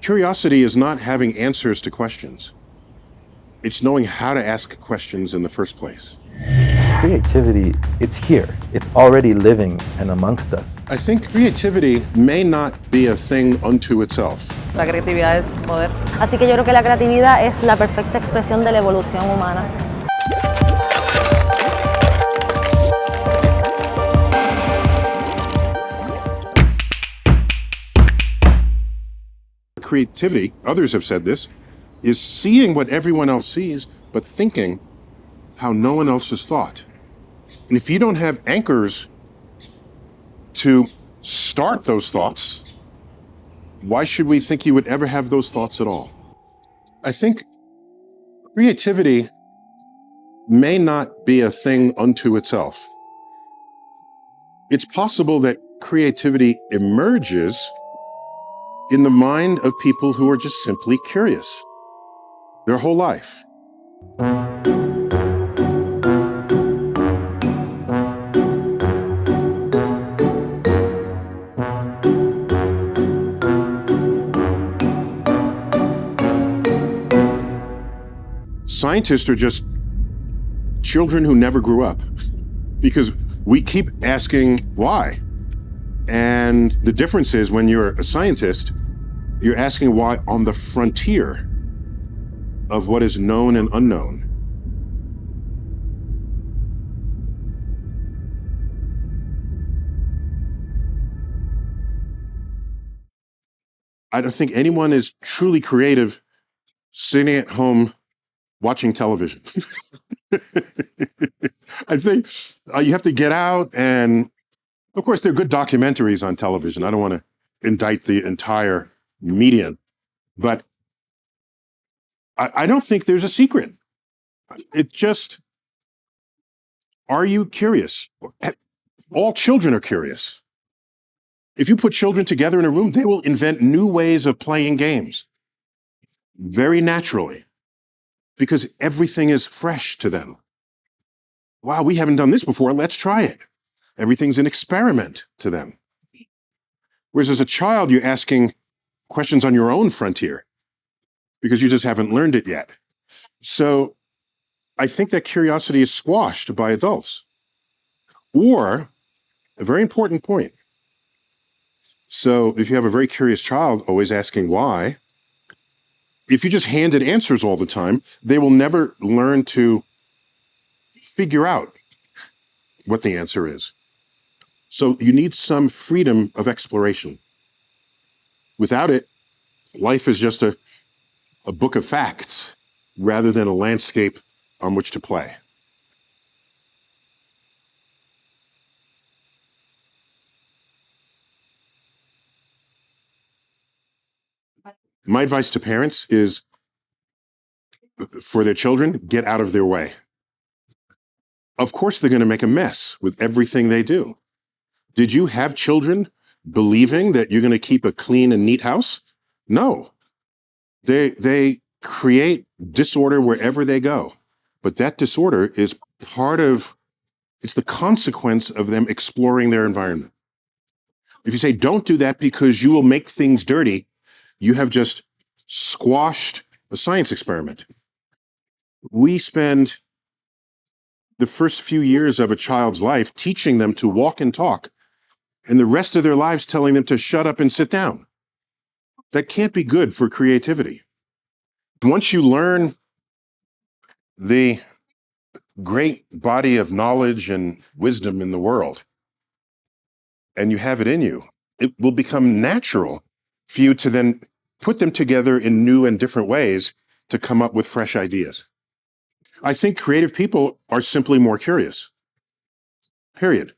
Curiosity is not having answers to questions. It's knowing how to ask questions in the first place. Creativity, it's here. It's already living and amongst us. I think creativity may not be a thing unto itself. La creatividad es poder. Así que yo creo que la creatividad es la perfecta expresión de la evolución humana. Creativity, others have said this, is seeing what everyone else sees, but thinking how no one else has thought. And if you don't have anchors to start those thoughts, why should we think you would ever have those thoughts at all? I think creativity may not be a thing unto itself. It's possible that creativity emerges in the mind of people who are just simply curious their whole life. Scientists are just children who never grew up because we keep asking why. And the difference is when you're a scientist, you're asking why on the frontier of what is known and unknown. I don't think anyone is truly creative sitting at home watching television. I think you have to get out, and of course there are good documentaries on television. I don't want to indict the entire media, but I don't think there's a secret. It just, are you curious? All children are curious. If you put children together in a room, they will invent new ways of playing games very naturally because everything is fresh to them. Wow, we haven't done this before. Let's try it. Everything's an experiment to them. Whereas as a child, you're asking questions on your own frontier because you just haven't learned it yet. So I think that curiosity is squashed by adults. Or, a very important point. So if you have a very curious child always asking why, if you just handed answers all the time, they will never learn to figure out what the answer is. So you need some freedom of exploration. Without it, life is just a book of facts rather than a landscape on which to play. My advice to parents is, for their children, get out of their way. Of course, they're going to make a mess with everything they do. Did you have children believing that you're going to keep a clean and neat house? No. They create disorder wherever they go. But that disorder is it's the consequence of them exploring their environment. If you say, don't do that because you will make things dirty, you have just squashed a science experiment. We spend the first few years of a child's life teaching them to walk and talk, and the rest of their lives telling them to shut up and sit down. That can't be good for creativity. Once you learn the great body of knowledge and wisdom in the world, and you have it in you, it will become natural for you to then put them together in new and different ways to come up with fresh ideas. I think creative people are simply more curious. Period.